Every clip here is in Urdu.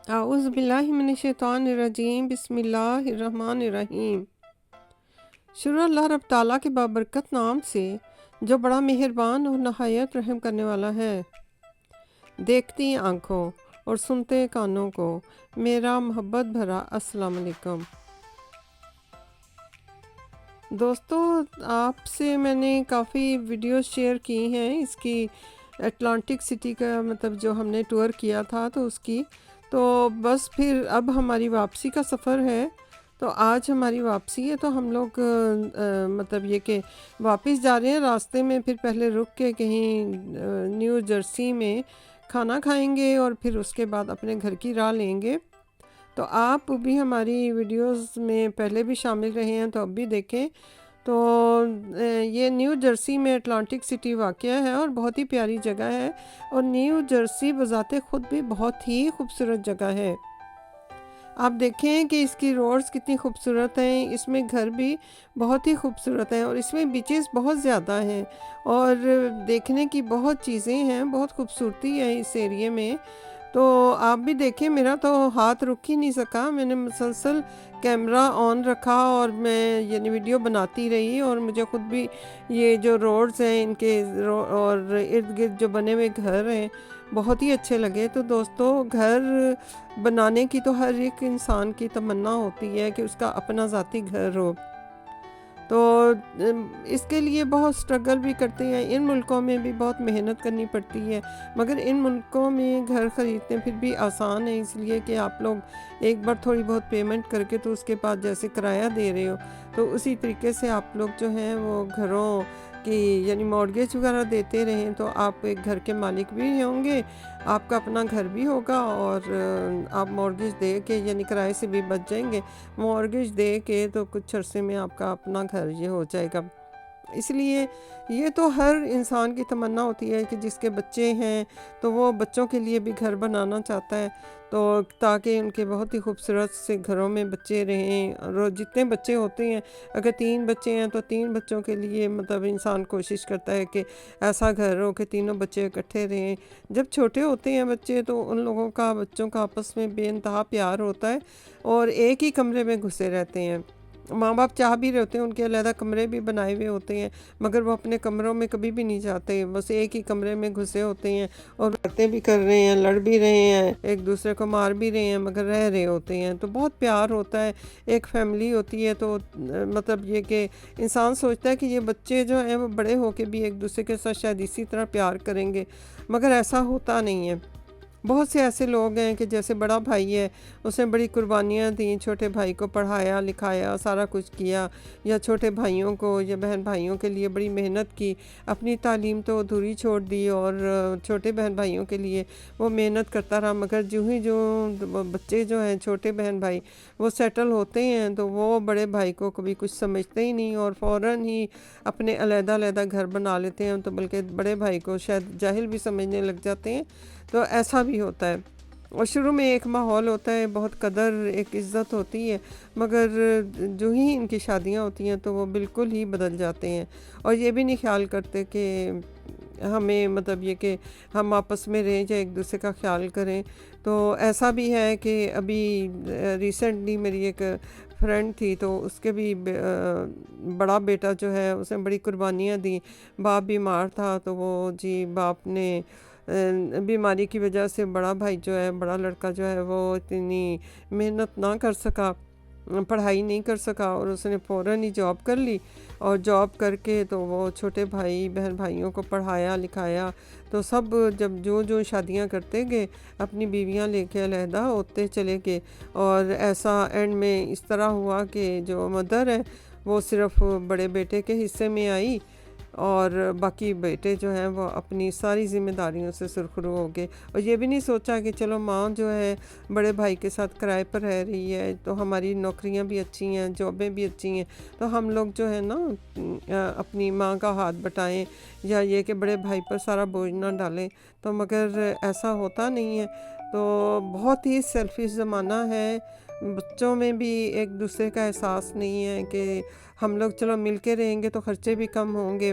اعوذ باللہ من الشیطان الرجیم، بسم اللہ الرحمن الرحیم۔ شروع اللہ رب تعالیٰ کے بابرکت نام سے جو بڑا مہربان اور نہایت رحم کرنے والا ہے۔ دیکھتی آنکھوں اور سنتے کانوں کو میرا محبت بھرا السلام علیکم۔ دوستو، آپ سے میں نے کافی ویڈیوز شیئر کی ہیں اس کی، اٹلانٹک سٹی کا مطلب جو ہم نے ٹور کیا تھا تو اس کی، تو بس پھر اب ہماری واپسی کا سفر ہے۔ تو آج ہماری واپسی ہے، تو ہم لوگ مطلب یہ کہ واپس جا رہے ہیں۔ راستے میں پھر پہلے رک کے کہیں نیو جرسی میں کھانا کھائیں گے اور پھر اس کے بعد اپنے گھر کی راہ لیں گے۔ تو آپ بھی ہماری ویڈیوز میں پہلے بھی شامل رہے ہیں تو اب بھی دیکھیں۔ تو یہ نیو جرسی میں اٹلانٹک سٹی واقع ہے اور بہت ہی پیاری جگہ ہے، اور نیو جرسی بذات خود بھی بہت ہی خوبصورت جگہ ہے۔ آپ دیکھیں کہ اس کی روڈز کتنی خوبصورت ہیں، اس میں گھر بھی بہت ہی خوبصورت ہیں، اور اس میں بیچز بہت زیادہ ہیں اور دیکھنے کی بہت چیزیں ہیں، بہت خوبصورتی ہے اس ایریے میں۔ تو آپ بھی دیکھیں، میرا تو ہاتھ رک ہی نہیں سکا، میں نے مسلسل کیمرہ آن رکھا اور میں یعنی ویڈیو بناتی رہی، اور مجھے خود بھی یہ جو روڈز ہیں ان کے اور ارد گرد جو بنے ہوئے گھر ہیں بہت ہی اچھے لگے۔ تو دوستو، گھر بنانے کی تو ہر ایک انسان کی تمنا ہوتی ہے کہ اس کا اپنا ذاتی گھر ہو، تو اس کے لیے بہت سٹرگل بھی کرتے ہیں۔ ان ملکوں میں بھی بہت محنت کرنی پڑتی ہے، مگر ان ملکوں میں گھر خریدنے پھر بھی آسان ہے، اس لیے کہ آپ لوگ ایک بار تھوڑی بہت پیمنٹ کر کے تو اس کے بعد جیسے کرایہ دے رہے ہو تو اسی طریقے سے آپ لوگ جو ہیں وہ گھروں کی یعنی مارگیج وغیرہ دیتے رہیں تو آپ ایک گھر کے مالک بھی ہوں گے، آپ کا اپنا گھر بھی ہوگا، اور آپ مارگیج دے کے یعنی کرائے سے بھی بچ جائیں گے۔ مارگیج دے کے تو کچھ عرصے میں آپ کا اپنا گھر یہ ہو جائے گا۔ اس لیے یہ تو ہر انسان کی تمنا ہوتی ہے کہ جس کے بچے ہیں تو وہ بچوں کے لیے بھی گھر بنانا چاہتا ہے، تو تاکہ ان کے بہت ہی خوبصورت سے گھروں میں بچے رہیں، اور جتنے بچے ہوتے ہیں، اگر 3 بچے ہیں تو 3 بچوں کے لیے مطلب انسان کوشش کرتا ہے کہ ایسا گھر ہو کہ تینوں بچے اکٹھے رہیں۔ جب چھوٹے ہوتے ہیں بچے تو ان لوگوں کا بچوں کا آپس میں بے انتہا پیار ہوتا ہے اور ایک ہی کمرے میں گھسے رہتے ہیں۔ ماں باپ چاہ بھی رہے ہوتے ہیں، ان کے علیحدہ کمرے بھی بنائے ہوئے ہوتے ہیں، مگر وہ اپنے کمروں میں کبھی بھی نہیں جاتے، بس ایک ہی کمرے میں گھسے ہوتے ہیں اور باتیں بھی کر رہے ہیں، لڑ بھی رہے ہیں، ایک دوسرے کو مار بھی رہے ہیں، مگر رہ رہے ہوتے ہیں۔ تو بہت پیار ہوتا ہے، ایک فیملی ہوتی ہے، تو مطلب یہ کہ انسان سوچتا ہے کہ یہ بچے جو ہیں وہ بڑے ہو کے بھی ایک دوسرے کے ساتھ شاید اسی طرح پیار کریں گے، مگر ایسا ہوتا نہیں ہے۔ بہت سے ایسے لوگ ہیں کہ جیسے بڑا بھائی ہے، اس نے بڑی قربانیاں دیں، چھوٹے بھائی کو پڑھایا لکھایا، سارا کچھ کیا، یا چھوٹے بھائیوں کو یا بہن بھائیوں کے لیے بڑی محنت کی، اپنی تعلیم تو ادھوری چھوڑ دی اور چھوٹے بہن بھائیوں کے لیے وہ محنت کرتا رہا، مگر جو بچے جو ہیں چھوٹے بہن بھائی وہ سیٹل ہوتے ہیں تو وہ بڑے بھائی کو کبھی کچھ سمجھتے ہی نہیں اور فوراً ہی اپنے علیحدہ علیحدہ گھر بنا لیتے ہیں، تو بلکہ بڑے بھائی کو شاید جاہل بھی سمجھنے لگ جاتے ہیں۔ تو ایسا بھی ہوتا ہے، اور شروع میں ایک ماحول ہوتا ہے، بہت قدر ایک عزت ہوتی ہے، مگر جو ہی ان کی شادیاں ہوتی ہیں تو وہ بالکل ہی بدل جاتے ہیں، اور یہ بھی نہیں خیال کرتے کہ ہمیں مطلب یہ کہ ہم آپس میں رہیں یا ایک دوسرے کا خیال کریں۔ تو ایسا بھی ہے کہ ابھی ریسنٹلی میری ایک فرینڈ تھی، تو اس کے بھی بڑا بیٹا جو ہے اس نے بڑی قربانیاں دیں، باپ بیمار تھا تو وہ باپ نے بیماری کی وجہ سے بڑا بھائی جو ہے، بڑا لڑکا جو ہے وہ اتنی محنت نہ کر سکا، پڑھائی نہیں کر سکا، اور اس نے فوراً ہی جاب کر لی، اور جاب کر کے تو وہ چھوٹے بھائی بہن بھائیوں کو پڑھایا لکھایا، تو سب جب جو شادیاں کرتے گئے اپنی بیویاں لے کے علیحدہ ہوتے چلے گئے، اور ایسا اینڈ میں اس طرح ہوا کہ جو مدر ہے وہ صرف بڑے بیٹے کے حصے میں آئی، اور باقی بیٹے جو ہیں وہ اپنی ساری ذمہ داریوں سے سرخرو ہو گئے، اور یہ بھی نہیں سوچا کہ چلو ماں جو ہے بڑے بھائی کے ساتھ کرائے پر رہ رہی ہے تو ہماری نوکریاں بھی اچھی ہیں، جابیں بھی اچھی ہیں، تو ہم لوگ جو ہے نا اپنی ماں کا ہاتھ بٹائیں، یا یہ کہ بڑے بھائی پر سارا بوجھ نہ ڈالیں، تو مگر ایسا ہوتا نہیں ہے۔ تو بہت ہی سیلفش زمانہ ہے، بچوں میں بھی ایک دوسرے کا احساس نہیں ہے کہ ہم لوگ چلو مل کے رہیں گے تو خرچے بھی کم ہوں گے،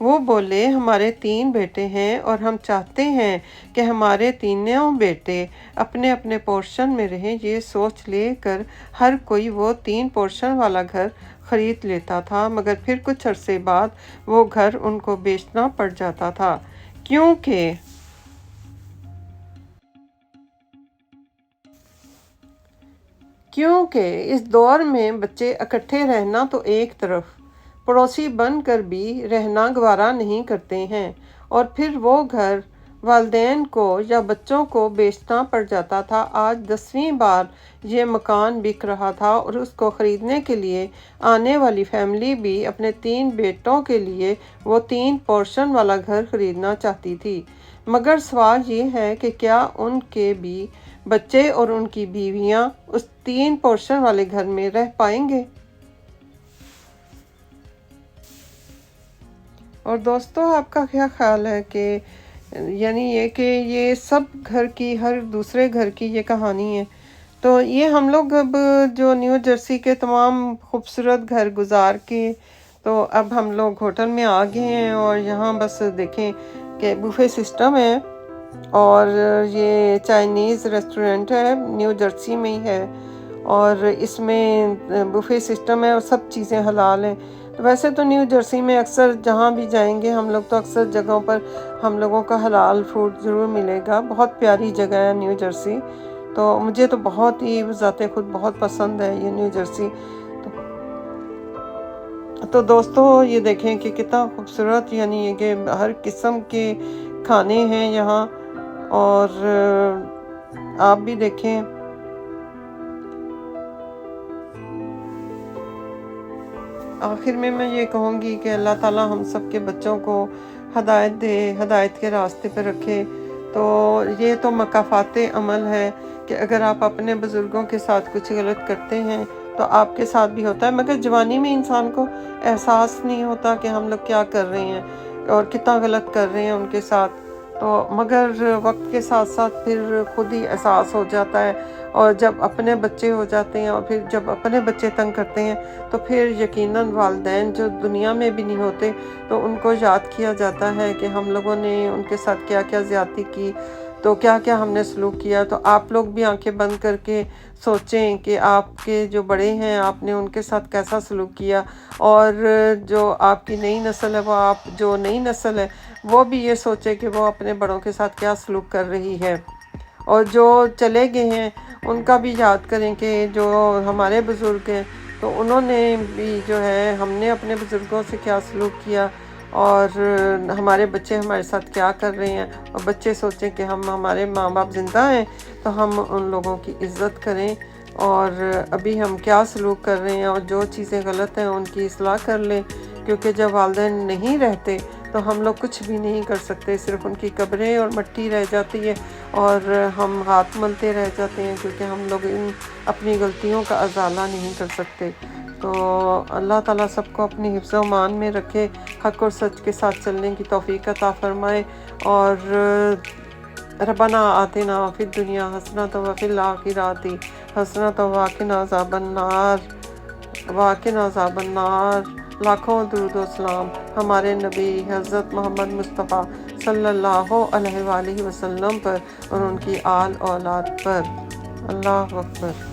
وہ بولے ہمارے 3 بیٹے ہیں اور ہم چاہتے ہیں کہ ہمارے تینوں بیٹے اپنے اپنے پورشن میں رہیں۔ یہ سوچ لے کر ہر کوئی وہ 3 پورشن والا گھر خرید لیتا تھا، مگر پھر کچھ عرصے بعد وہ گھر ان کو بیچنا پڑ جاتا تھا، کیونکہ اس دور میں بچے اکٹھے رہنا تو ایک طرف، پڑوسی بن کر بھی رہنا گوارا نہیں کرتے ہیں، اور پھر وہ گھر والدین کو یا بچوں کو بیچنا پڑ جاتا تھا۔ آج 10ویں بار یہ مکان بک رہا تھا اور اس کو خریدنے کے لیے آنے والی فیملی بھی اپنے 3 بیٹوں کے لیے وہ 3 پورشن والا گھر خریدنا چاہتی تھی، مگر سوال یہ ہے کہ کیا ان کے بھی بچے اور ان کی بیویاں اس 3 پورشن والے گھر میں رہ پائیں گے؟ اور دوستو، آپ کا کیا خیال ہے کہ یعنی یہ سب گھر کی، ہر دوسرے گھر کی یہ کہانی ہے؟ تو یہ ہم لوگ اب جو نیو جرسی کے تمام خوبصورت گھر گزار کے تو اب ہم لوگ ہوٹل میں آ گئے ہیں، اور یہاں بس دیکھیں کہ بوفے سسٹم ہے، اور یہ چائنیز ریسٹورنٹ ہے، نیو جرسی میں ہی ہے، اور اس میں بوفے سسٹم ہے اور سب چیزیں حلال ہیں۔ تو ویسے تو نیو جرسی میں اکثر جہاں بھی جائیں گے ہم لوگ تو اکثر جگہوں پر ہم لوگوں کا حلال فوڈ ضرور ملے گا۔ بہت پیاری جگہ ہے نیو جرسی، تو مجھے تو بہت ہی ذات خود بہت پسند ہے یہ نیو جرسی۔ تو دوستو، یہ دیکھیں کہ کتنا خوبصورت، یعنی یہ کہ ہر قسم کے کھانے ہیں یہاں، اور آپ بھی دیکھیں۔ آخر میں یہ کہوں گی کہ اللہ تعالیٰ ہم سب کے بچوں کو ہدایت دے، ہدایت کے راستے پہ رکھے۔ تو یہ تو مکافات عمل ہے کہ اگر آپ اپنے بزرگوں کے ساتھ کچھ غلط کرتے ہیں تو آپ کے ساتھ بھی ہوتا ہے، مگر جوانی میں انسان کو احساس نہیں ہوتا کہ ہم لوگ کیا کر رہے ہیں اور کتنا غلط کر رہے ہیں ان کے ساتھ، تو مگر وقت کے ساتھ ساتھ پھر خود ہی احساس ہو جاتا ہے، اور جب اپنے بچے ہو جاتے ہیں اور پھر جب اپنے بچے تنگ کرتے ہیں تو پھر یقیناً والدین جو دنیا میں بھی نہیں ہوتے تو ان کو یاد کیا جاتا ہے کہ ہم لوگوں نے ان کے ساتھ کیا کیا زیادتی کی، تو کیا کیا ہم نے سلوک کیا۔ تو آپ لوگ بھی آنکھیں بند کر کے سوچیں کہ آپ کے جو بڑے ہیں آپ نے ان کے ساتھ کیسا سلوک کیا، اور جو آپ کی نئی نسل ہے، وہ جو نئی نسل ہے وہ بھی یہ سوچے کہ وہ اپنے بڑوں کے ساتھ کیا سلوک کر رہی ہے، اور جو چلے گئے ہیں ان کا بھی یاد کریں کہ جو ہمارے بزرگ ہیں تو انہوں نے بھی جو ہے، ہم نے اپنے بزرگوں سے کیا سلوک کیا، اور ہمارے بچے ہمارے ساتھ کیا کر رہے ہیں، اور بچے سوچیں کہ ہمارے ماں باپ زندہ ہیں تو ہم ان لوگوں کی عزت کریں، اور ابھی ہم کیا سلوک کر رہے ہیں اور جو چیزیں غلط ہیں ان کی اصلاح کر لیں، کیونکہ جب والدین نہیں رہتے تو ہم لوگ کچھ بھی نہیں کر سکتے، صرف ان کی قبریں اور مٹی رہ جاتی ہے اور ہم ہاتھ ملتے رہ جاتے ہیں، کیونکہ ہم لوگ اپنی غلطیوں کا ازالہ نہیں کر سکتے۔ تو اللہ تعالیٰ سب کو اپنی حفظ و امان میں رکھے، حق اور سچ کے ساتھ چلنے کی توفیق عطا فرمائے، اور ربنا آتنا فی الدنیا حسنۃ وفی الآخرۃ حسنۃ وقنا عذاب النار، وقنا عذاب النار۔ لاکھوں درود و سلام ہمارے نبی حضرت محمد مصطفیٰ صلی اللہ علیہ وآلہ وسلم پر اور ان کی آل اولاد پر۔ اللہ اکبر۔